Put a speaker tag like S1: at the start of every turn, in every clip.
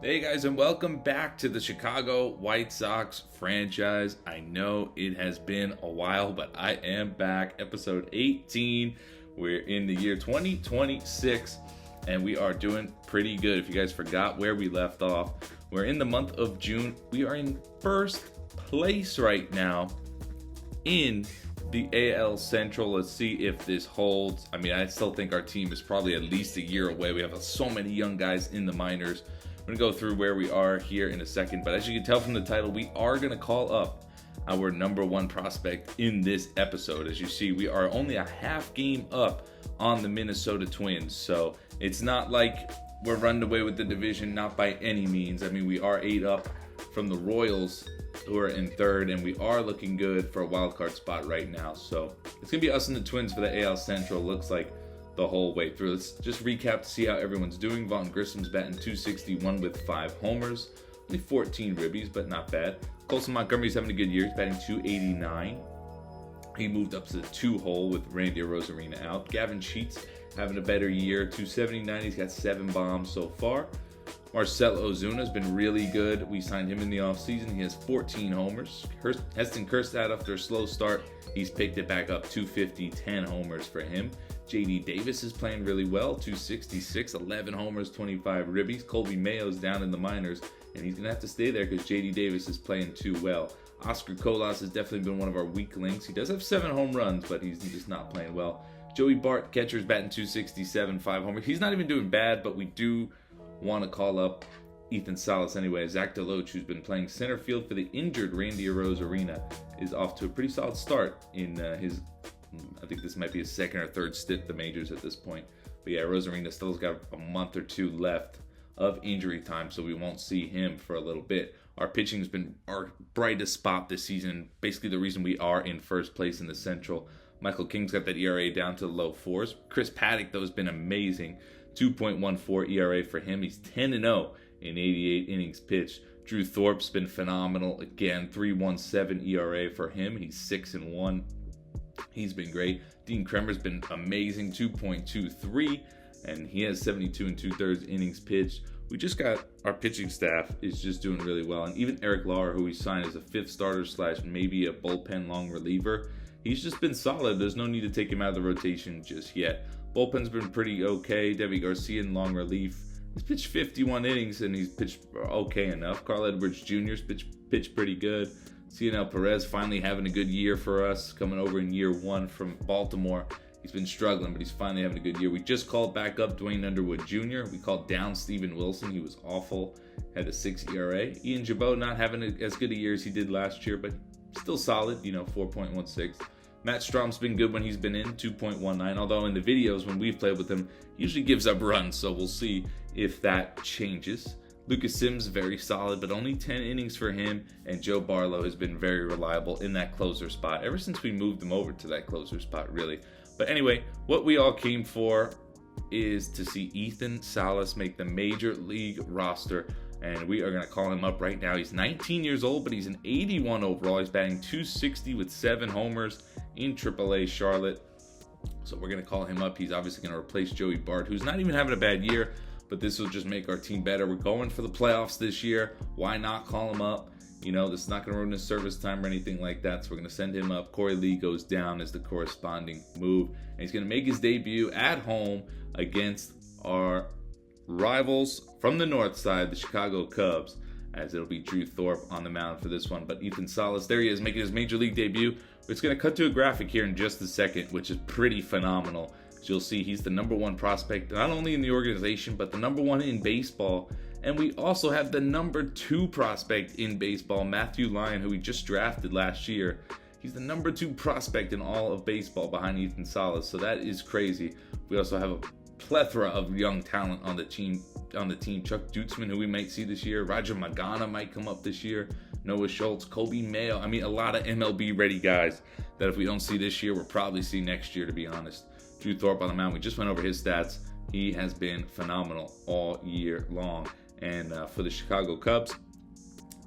S1: Hey guys, and welcome back to the Chicago White Sox franchise. I know it has been a while, but I am back. Episode 18. We're in the year 2026, and we are doing pretty good. If you guys forgot where we left off, we're in the month of June. We are in first place right now in the AL Central. Let's see if this holds. I mean, I still think our team is probably at least a year away. We have so many young guys in the minors. I'm going to go through where we are here in a second, but as you can tell from the title, we are going to call up our number one prospect in this episode. As you see, we are only a half game up on the Minnesota Twins, so it's not like we're running away with the division, not by any means. I mean, we are 8 up from the Royals, who are in third, and we are looking good for a wild card spot right now. So it's going to be us and the Twins for the AL Central, looks like, the whole way through. Let's just recap to see how everyone's doing. Vaughn Grissom's batting .261 with 5 homers. Only 14 ribbies, but not bad. Colson Montgomery's having a good year. He's batting .289. He moved up to the 2-hole with Randy Arozarena out. Gavin Sheets having a better year. .279. He's got 7 bombs so far. Marcell Ozuna's been really good. We signed him in the offseason. He has 14 homers. Heston Kjerstad, after a slow start, he's picked it back up. .250, 10 homers for him. JD Davis is playing really well, .266, 11 homers, 25 ribbies. Colby Mayo's down in the minors, and he's going to have to stay there because JD Davis is playing too well. Oscar Colas has definitely been one of our weak links. He does have 7 home runs, but he's just not playing well. Joey Bart, catcher's batting .267, 5 homers. He's not even doing bad, but we do want to call up Ethan Salas anyway. Zach DeLoach, who's been playing center field for the injured Randy Arozarena, is off to a pretty solid start in his, I think this might be his second or third stint at the majors at this point. But yeah, Arozarena still's got a month or two left of injury time, so we won't see him for a little bit. Our pitching has been our brightest spot this season, basically the reason we are in first place in the Central. Michael King's got that ERA down to the low 4s. Chris Paddock, though, has been amazing. 2.14 ERA for him. He's 10-0 in 88 innings pitched. Drew Thorpe's been phenomenal. Again, 3.17 ERA for him. He's 6-1. He's been great. Dean Kremer's been amazing, 2.23, and he has 72 2/3 innings pitched. We just got, our pitching staff is just doing really well, and even Eric Lauer, who we signed as a 5th starter / maybe a bullpen long reliever, he's just been solid. There's no need to take him out of the rotation just yet. Bullpen's been pretty okay. Debbie Garcia in long relief. He's pitched 51 innings, and he's pitched okay enough. Carl Edwards Jr.'s pitched pretty good. Cionel Perez finally having a good year for us, coming over in year 1 from Baltimore. He's been struggling, but he's finally having a good year. We just called back up Dwayne Underwood Jr. We called down Steven Wilson. He was awful, had a 6 ERA. Ian Jabot not having as good a year as he did last year, but still solid, 4.16. Matt Strom's been good when he's been in, 2.19, although in the videos when we've played with him, he usually gives up runs, so we'll see if that changes. Lucas Sims, very solid, but only 10 innings for him, and Joe Barlow has been very reliable in that closer spot ever since we moved him over to that closer spot, really. But anyway, what we all came for is to see Ethan Salas make the Major League roster, and we are going to call him up right now. He's 19 years old, but he's an 81 overall. He's batting .260 with 7 homers in AAA Charlotte. So we're going to call him up. He's obviously going to replace Joey Bart, who's not even having a bad year, but this will just make our team better. We're going for the playoffs this year. Why not call him up? This is not going to ruin his service time or anything like that, so we're going to send him up. Corey Lee goes down as the corresponding move, and he's going to make his debut at home against our rivals from the north side, the Chicago Cubs, as it'll be Drew Thorpe on the mound for this one. But Ethan Salas, there he is, making his Major League debut. It's going to cut to a graphic here in just a second, which is pretty phenomenal. As you'll see, he's the number 1 prospect, not only in the organization, but the number 1 in baseball. And we also have the number 2 prospect in baseball, Matthew Lyon, who we just drafted last year. He's the number 2 prospect in all of baseball behind Ethan Salas, so that is crazy. We also have a plethora of young talent on the team. Chuck Dutzman, who we might see this year. Roger Magana might come up this year. Noah Schultz, Colby Mayo. I mean, a lot of MLB ready guys that if we don't see this year, we'll probably see next year, to be honest. Drew Thorpe on the mound. We just went over his stats. He has been phenomenal all year long. And for the Chicago Cubs,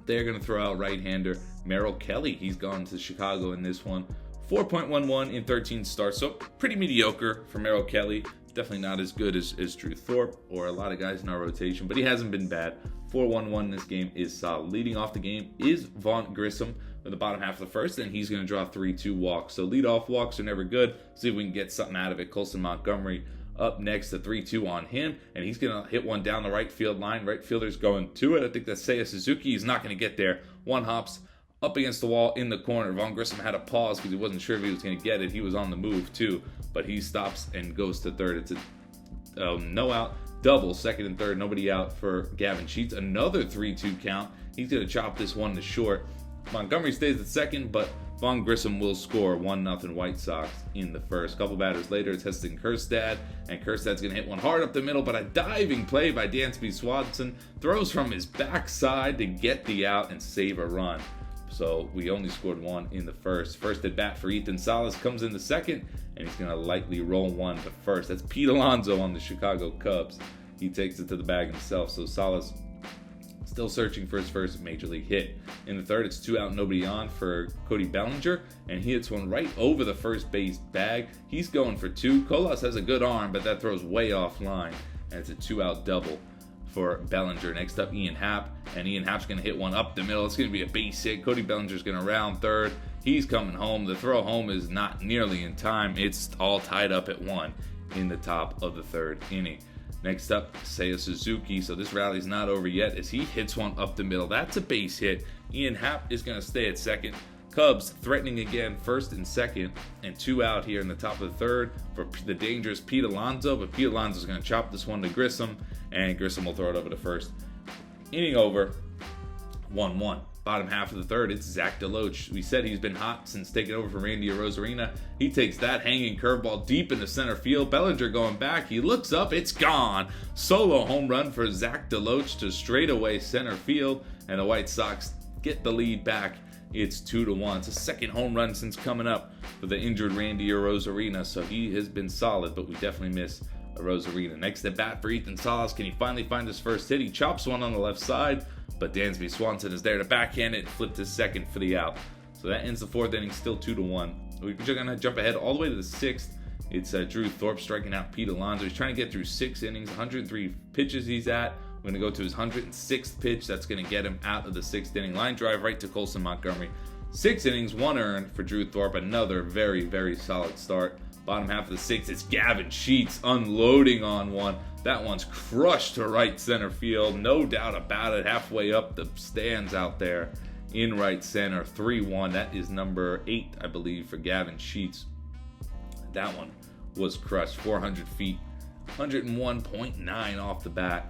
S1: they're going to throw out right-hander Merrill Kelly. He's gone to Chicago in this one. 4.11 in 13 starts, so pretty mediocre for Merrill Kelly. Definitely not as good as Drew Thorpe or a lot of guys in our rotation, but he hasn't been bad. 4-1-1 in this game is solid. Leading off the game is Vaughn Grissom for the bottom half of the first, and he's going to draw 3-2 walks. So leadoff walks are never good. See if we can get something out of it. Colson Montgomery up next, the 3-2 on him, and he's going to hit one down the right field line. Right fielder's going to it. I think that's Seiya Suzuki. He's not going to get there. One hops up against the wall in the corner. Vaughn Grissom had to pause because he wasn't sure if he was going to get it. He was on the move too, but he stops and goes to third. It's a no out double, second and third, nobody out for Gavin Sheets. Another 3-2 count. He's going to chop this one to short. Montgomery stays at second, but Vaughn Grissom will score 1-0 White Sox in the first. Couple batters later, it's Heston Kjerstad, and Kjerstad's going to hit one hard up the middle, but a diving play by Dansby Swanson throws from his backside to get the out and save a run. So we only scored one in the first. First at bat for Ethan Salas comes in the second, and he's going to lightly roll one to first. That's Pete Alonso on the Chicago Cubs. He takes it to the bag himself, so Salas still searching for his first major league hit. In the third, it's 2 out, nobody on for Cody Bellinger, and he hits one right over the first base bag. He's going for 2. Colas has a good arm, but that throws way offline, and it's a 2-out double for Bellinger. Next up, Ian Happ, and Ian Happ's going to hit one up the middle. It's going to be a base hit. Cody Bellinger's going to round third. He's coming home. The throw home is not nearly in time. It's all tied up at 1 in the top of the third inning. Next up, Seiya Suzuki. So this rally's not over yet as he hits one up the middle. That's a base hit. Ian Happ is going to stay at second. Cubs threatening again, first and second, and 2 out here in the top of the third for the dangerous Pete Alonso. But Pete Alonso's going to chop this one to Grissom, and Grissom will throw it over to first. Inning over, 1-1. Bottom half of the third, it's Zach DeLoach. We said he's been hot since taking over from Randy Arozarena. He takes that hanging curveball deep into center field. Bellinger going back. He looks up. It's gone. Solo home run for Zach DeLoach to straightaway center field. And the White Sox get the lead back. It's 2-1. It's a second home run since coming up for the injured Randy Arozarena. So he has been solid, but we definitely miss Arozarena. Next at bat for Ethan Salas. Can he finally find his first hit? He chops one on the left side, but Dansby Swanson is there to backhand it and flip to second for the out. So that ends the fourth inning, still 2-1. We're going to jump ahead all the way to the sixth. It's Drew Thorpe striking out Pete Alonso. He's trying to get through 6 innings, 103 pitches he's at. We're going to go to his 106th pitch. That's going to get him out of the 6th inning. Line drive right to Colson Montgomery. 6 innings, 1 earned for Drew Thorpe. Another very, very solid start. Bottom half of the 6th, it's Gavin Sheets unloading on one. That one's crushed to right center field. No doubt about it. Halfway up the stands out there in right center. 3-1. That is number 8, I believe, for Gavin Sheets. That one was crushed. 400 feet. 101.9 off the bat.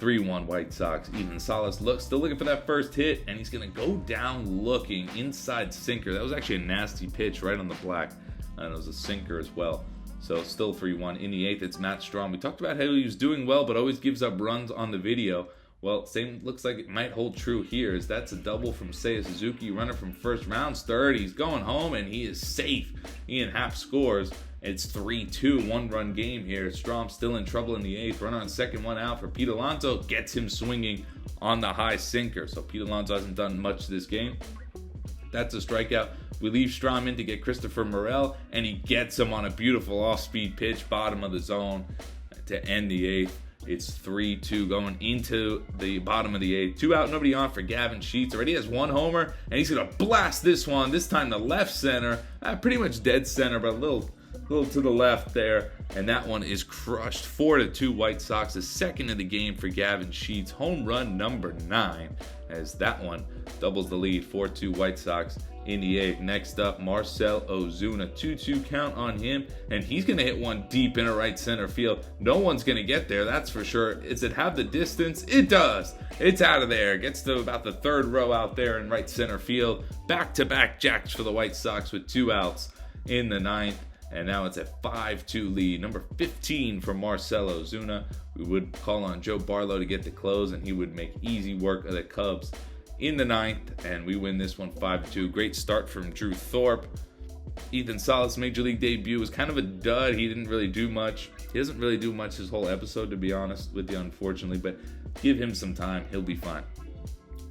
S1: 3-1 White Sox. Ethan Salas still looking for that first hit, and he's going to go down looking. Inside sinker. That was actually a nasty pitch right on the black. And it was a sinker as well. So still 3-1. In the 8th, it's Matt Strahm. We talked about how he was doing well, but always gives up runs on the video. Well, same looks like it might hold true here, as that's a double from Seiya Suzuki. Runner from first, rounds third. He's going home, and he is safe. Ian Happ scores. It's 3-2, 1-run game here. Strahm still in trouble in the 8th. Runner on second, 1 out for Pete Alonso. Gets him swinging on the high sinker. So Pete Alonso hasn't done much this game. That's a strikeout. We leave Strahm in to get Christopher Morel, and he gets him on a beautiful off-speed pitch, bottom of the zone to end the 8th. It's 3-2 going into the bottom of the 8th. 2 out, nobody on for Gavin Sheets. Already has 1 homer, and he's going to blast this one, this time to left center. Pretty much dead center, but a little to the left there. And that one is crushed. 4-2 White Sox. The second of the game for Gavin Sheets. Home run number 9, as that one doubles the lead. 4-2 White Sox in the 8th. Next up, Marcell Ozuna. 2-2 count on him, and he's going to hit one deep into right center field. No one's going to get there, that's for sure. Does it have the distance? It does. It's out of there. Gets to about the 3rd row out there in right center field. Back-to-back jacks for the White Sox with 2 outs in the 9th. And now it's a 5-2 lead. Number 15 for Marcell Ozuna. We would call on Joe Barlow to get the close, and he would make easy work of the Cubs in the 9th. And we win this one 5-2. Great start from Drew Thorpe. Ethan Salas' Major League debut was kind of a dud. He didn't really do much. He doesn't really do much this whole episode, to be honest with you, unfortunately. But give him some time. He'll be fine.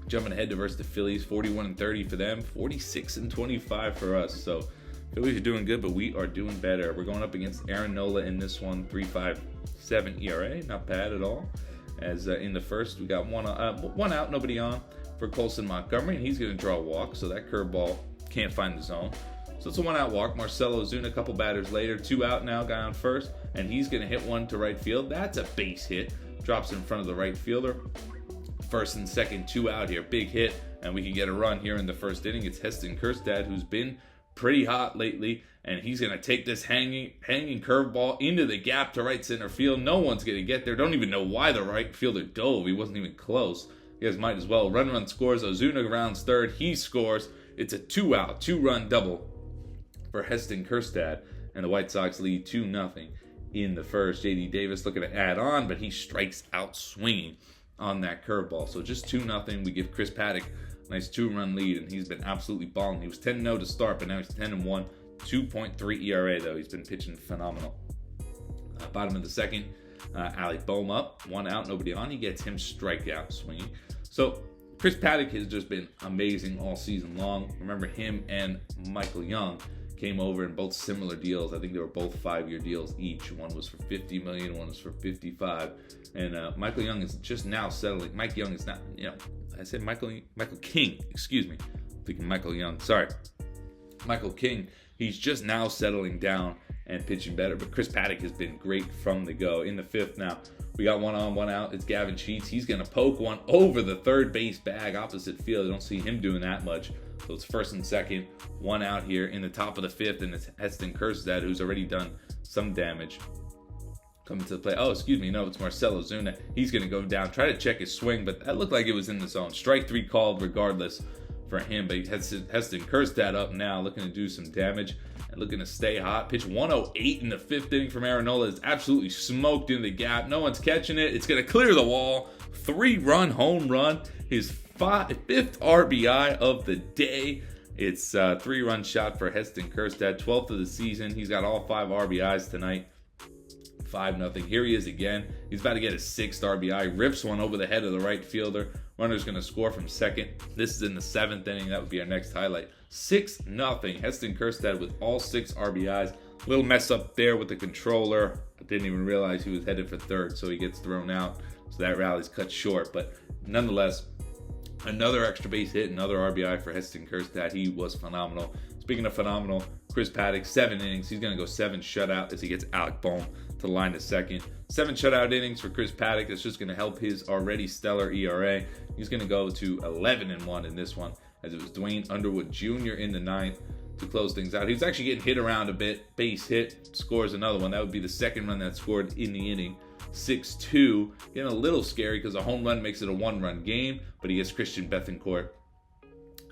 S1: Jumping ahead to versus the Phillies. 41-30 for them. 46-25 for us. So Phillies are doing good, but we are doing better. We're going up against Aaron Nola in this one, 3.57 ERA, not bad at all. As in the first, we got one out, nobody on for Colson Montgomery, and he's going to draw a walk, so that curveball can't find the zone. So it's a 1-out walk. Marcell Ozuna, a couple batters later, 2 out now, guy on first, and he's going to hit one to right field. That's a base hit. Drops in front of the right fielder. First and second, 2 out here. Big hit, and we can get a run here in the first inning. It's Heston Kjerstad, who's been pretty hot lately, and he's going to take this hanging curveball into the gap to right center field. No one's going to get there. Don't even know why the right fielder dove. He wasn't even close. You guys might as well. Run scores. Ozuna rounds third. He scores. It's a 2-out, 2-run double for Heston Kjerstad, and the White Sox lead 2-0 in the first. J.D. Davis looking to add on, but he strikes out swinging on that curveball. So just 2-0. We give Chris Paddack a nice 2-run lead, and he's been absolutely balling. He was 10-0 to start, but now he's 10-1. 2.3 ERA, though. He's been pitching phenomenal. Bottom of the second, Alec Bohm up. 1 out, nobody on. He gets him strikeout swinging. So Chris Paddack has just been amazing all season long. Remember, him and Michael Young came over in both similar deals. I think they were both 5-year deals each. One was for $50 million, one was for $55. And Michael Young is just now settling. Mike Young is not, I said Michael King, excuse me. I'm thinking Michael Young, sorry. Michael King, he's just now settling down and pitching better. But Chris Paddack has been great from the go. In the fifth now, we got 1 on, 1 out. It's Gavin Sheets. He's going to poke one over the third base bag opposite field. I don't see him doing that much. So it's first and second, 1 out here in the top of the fifth, and it's Heston Kjerstad, who's already done some damage. Coming to the play. Oh, excuse me. No, it's Marcell Ozuna. He's going to go down, try to check his swing, but that looked like it was in the zone. Strike 3 called regardless for him, but Heston Kjerstad up now, looking to do some damage and looking to stay hot. Pitch 108 in the fifth inning from Aaronola is absolutely smoked in the gap. No one's catching it. It's going to clear the wall. 3-run home run. His fifth RBI of the day. It's a 3-run shot for Heston Kjerstad, 12th of the season. He's got all 5 RBIs tonight. 5-0. Here he is again. He's about to get his 6th RBI. Rips one over the head of the right fielder. Runner's going to score from second. This is in the 7th inning. That would be our next highlight. 6-0. Heston Kjerstad with all 6 RBIs. Little mess up there with the controller. I didn't even realize he was headed for third, so he gets thrown out. So that rally's cut short. But nonetheless, another extra base hit, another RBI for Heston Kjerstad. He was phenomenal. Speaking of phenomenal, Chris Paddack, 7 innings. He's going to go 7 shutout as he gets Alec Bohm to line to second. 7 shutout innings for Chris Paddack. That's just going to help his already stellar ERA. He's going to go to 11-1 in this one, as it was Dwayne Underwood Jr. in the 9th to close things out. He was actually getting hit around a bit. Base hit, scores another one. That would be the second run that scored in the inning. 6-2. Getting a little scary because a home run makes it a 1-run game, but he gets Christian Bethancourt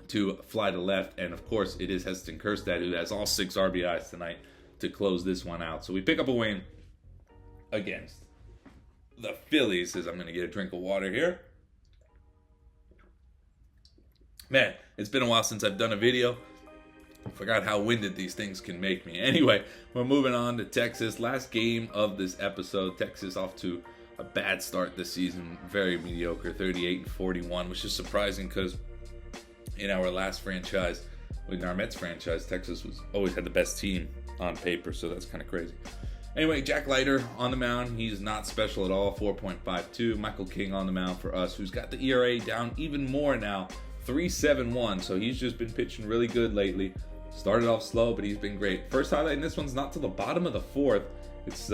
S1: to fly to left. And of course, it is Heston Kjerstad who has all 6 RBIs tonight to close this one out. So we pick up a win against the Phillies. As I'm going to get a drink of water here. Man, it's been a while since I've done a video. I forgot how winded these things can make me. Anyway, we're moving on to Texas. Last game of this episode. Texas off to a bad start this season. Very mediocre, 38-41, which is surprising because in our last franchise, in our Mets franchise, Texas was always had the best team on paper, so that's kind of crazy. Anyway, Jack Leiter on the mound. He's not special at all, 4.52. Michael King on the mound for us, who's got the ERA down even more now, 3.71. So he's just been pitching really good lately. Started off slow, but he's been great. First highlight in this one's not till the bottom of the 4th. It's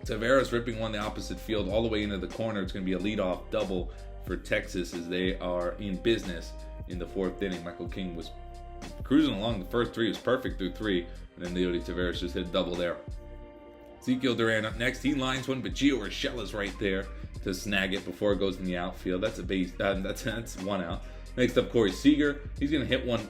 S1: Taveras ripping one the opposite field all the way into the corner. It's going to be a leadoff double for Texas as they are in business in the 4th inning. Michael King was cruising along. The first 3 was perfect through 3, and then Leody Taveras just hit a double there. Ezekiel Duran up next. He lines one, but Gio Urshela's right there to snag it before it goes in the outfield. That's a base. That's 1 out. Next up, Corey Seager. He's going to hit one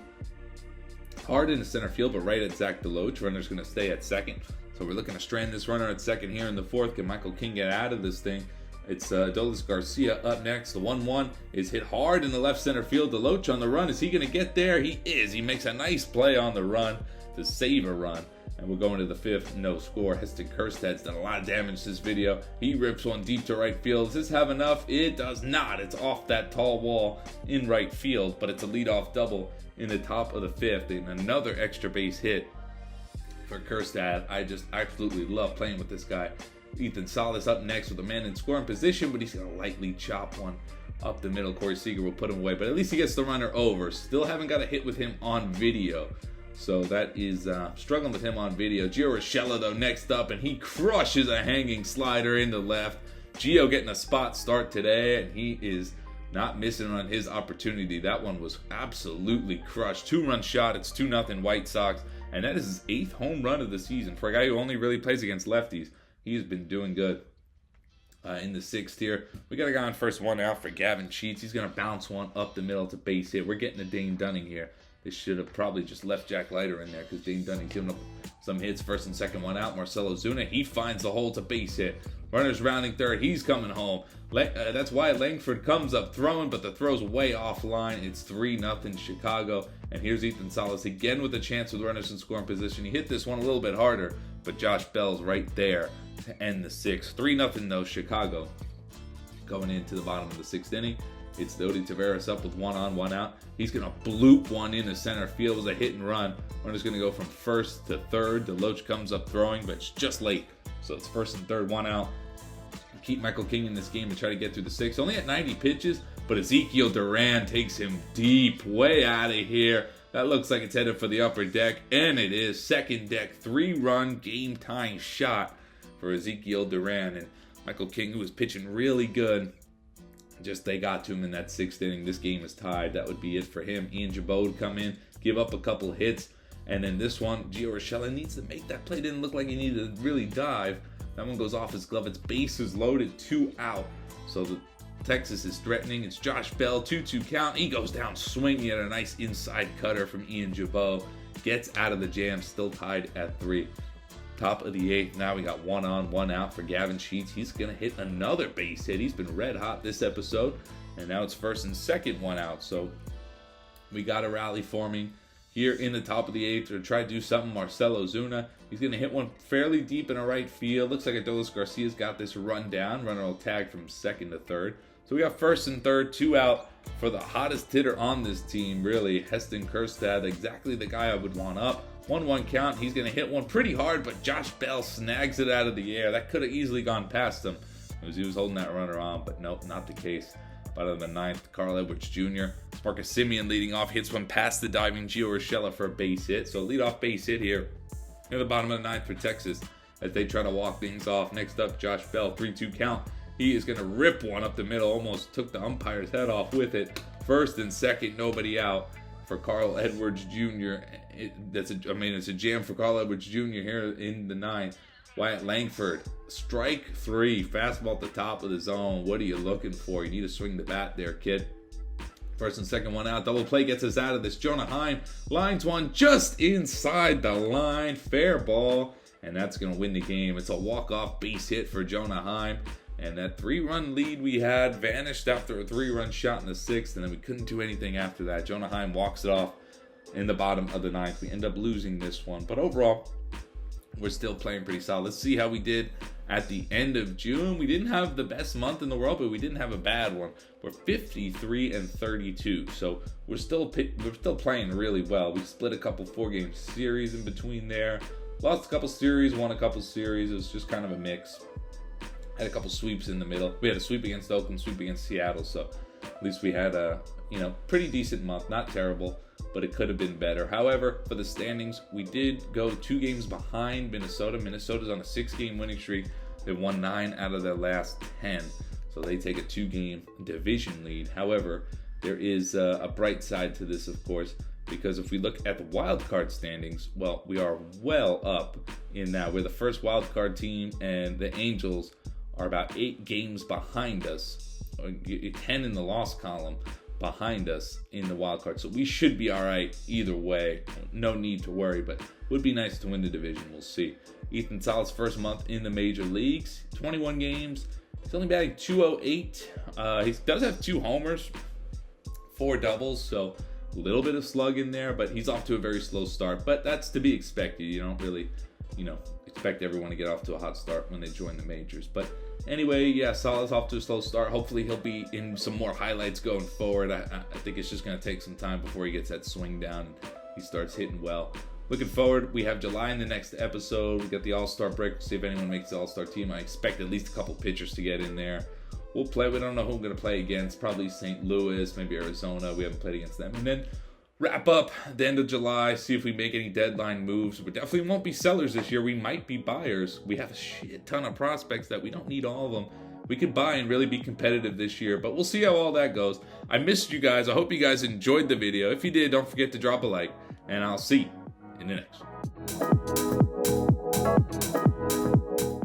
S1: hard in the center field, but right at Zach Deloach. Runner's going to stay at second. So we're looking to strand this runner at second here in the 4th. Can Michael King get out of this thing? It's Adolis Garcia up next. The 1-1 is hit hard in the left center field. Deloach on the run. Is he going to get there? He is. He makes a nice play on the run to save a run. And we're going to the 5th. No score. Heston Kjerstad's done a lot of damage this video. He rips one deep to right field. Does this have enough? It does not. It's off that tall wall in right field, but it's a leadoff double in the top of the 5th, and another extra base hit for Kjerstad. I just absolutely love playing with this guy. Ethan Salas up next with a man in scoring position, but he's going to lightly chop one up the middle. Corey Seager will put him away, but at least he gets the runner over. Still haven't got a hit with him on video. So that is struggling with him on video. Gio Urshela, though, next up, and he crushes a hanging slider into left. Gio getting a spot start today, and he is not missing on his opportunity. That one was absolutely crushed. 2-run shot. It's 2-0 White Sox, and that is his 8th home run of the season. For a guy who only really plays against lefties, he's been doing good. In the 6th here, we got a guy on first, one out for Gavin Sheets. He's going to bounce one up the middle to base hit. We're getting a Dane Dunning here. They should have probably just left Jack Leiter in there because Dane Dunning's giving up some hits. First and second, one out. Marcell Ozuna, he finds the hole to base hit. Runner's rounding third. He's coming home. That's why Langford comes up throwing, but the throw's way offline. It's 3-0 Chicago. And here's Ethan Salas again with a chance with runners in scoring position. He hit this one a little bit harder, but Josh Bell's right there to end the 6th. 3-0 though, Chicago. Going into the bottom of the 6th inning. It's Dodi Taveras up with 1 on, 1 out. He's going to bloop one into center field. It was a hit and run. Runner's going to go from first to third. DeLoach comes up throwing, but it's just late. So it's first and third, 1 out. Keep Michael King in this game and try to get through the 6th. Only at 90 pitches, but Ezekiel Duran takes him deep, way out of here. That looks like it's headed for the upper deck, and it is. Second deck, 3-run game-tying shot for Ezekiel Duran. And Michael King, who was pitching really good, just they got to him in that 6th inning. This game is tied. That would be it for him. Ian Jabot would come in, give up a couple hits, and then this one, Gio Urshela needs to make that play. Didn't look like he needed to really dive. That one goes off his glove. It's bases loaded, 2 out. So the Texas is threatening. It's Josh Bell, 2-2 count. He goes down swinging at a nice inside cutter from Ian Jabot. Gets out of the jam, still tied at 3. Top of the 8th. Now we got 1 on, 1 out for Gavin Sheets. He's going to hit another base hit. He's been red hot this episode. And now it's first and second, 1 out. So we got a rally forming here in the top of the 8th to try to do something. Marcell Ozuna, he's going to hit one fairly deep in a right field. Looks like Adolis Garcia's got this run down. Runner will tag from second to third. So we got first and third, 2 out for the hottest hitter on this team, really. Heston Kjerstad, exactly the guy I would want up. 1-1 count. He's going to hit one pretty hard, but Josh Bell snags it out of the air. That could have easily gone past him as he was holding that runner on, but nope, not the case. Bottom of the 9th, Carl Edwards Jr. Marcus Semien leading off, hits one past the diving Gio Urshela for a base hit. So leadoff base hit here near the bottom of the 9th for Texas as they try to walk things off. Next up, Josh Bell, 3-2 count. He is going to rip one up the middle, almost took the umpire's head off with it. First and second, nobody out for Carl Edwards Jr. It's a jam for Carl Edwards Jr. here in the 9th. Wyatt Langford, strike 3, fastball at the top of the zone. What are you looking for? You need to swing the bat there, kid. First and second, 1 out. Double play gets us out of this. Jonah Heim lines one just inside the line. Fair ball, and that's going to win the game. It's a walk-off base hit for Jonah Heim. And that 3-run lead we had vanished after a 3-run shot in the 6th, and then we couldn't do anything after that. Jonah Heim walks it off in the bottom of the 9th. We end up losing this one, but overall, we're still playing pretty solid. Let's see how we did at the end of June. We didn't have the best month in the world, but we didn't have a bad one. We're 53-32, so we're still playing really well. We split a couple 4-game series in between there. Lost a couple series, won a couple series. It was just kind of a mix. Had a couple sweeps in the middle. We had a sweep against Oakland, sweep against Seattle, so at least we had a pretty decent month. Not terrible, but it could have been better. However, for the standings, we did go 2 games behind Minnesota. Minnesota's on a 6-game winning streak. They won 9 out of their last 10, so they take a 2-game division lead. However, there is a bright side to this, of course, because if we look at the wild card standings, well, we are well up in that. We're the first wild card team, and the Angels are about 8 games behind us, 10 in the loss column behind us in the wild card. So we should be all right either way. No need to worry, but would be nice to win the division. We'll see. Ethan Salas' first month in the major leagues, 21 games. He's only batting .208. He does have 2 homers, 4 doubles, so a little bit of slug in there, but he's off to a very slow start. But that's to be expected. You don't really, expect everyone to get off to a hot start when they join the majors. But anyway, yeah, Salas off to a slow start. Hopefully he'll be in some more highlights going forward. I think it's just going to take some time before he gets that swing down and he starts hitting well. looking forward. We have July in the next episode. We got the All-Star break. We'll see if anyone makes the All-Star team. I expect at least a couple pitchers to get in there. We'll play. We don't know who we're going to play against. Probably St. Louis, maybe Arizona. We haven't played against them. And then wrap up the end of July, see if we make any deadline moves. We definitely won't be sellers this year. We might be buyers. We have a shit ton of prospects that we don't need all of them. We could buy and really be competitive this year, but we'll see how all that goes. I missed you guys. I hope you guys enjoyed the video. If you did, don't forget to drop a like, and I'll see you in the next one.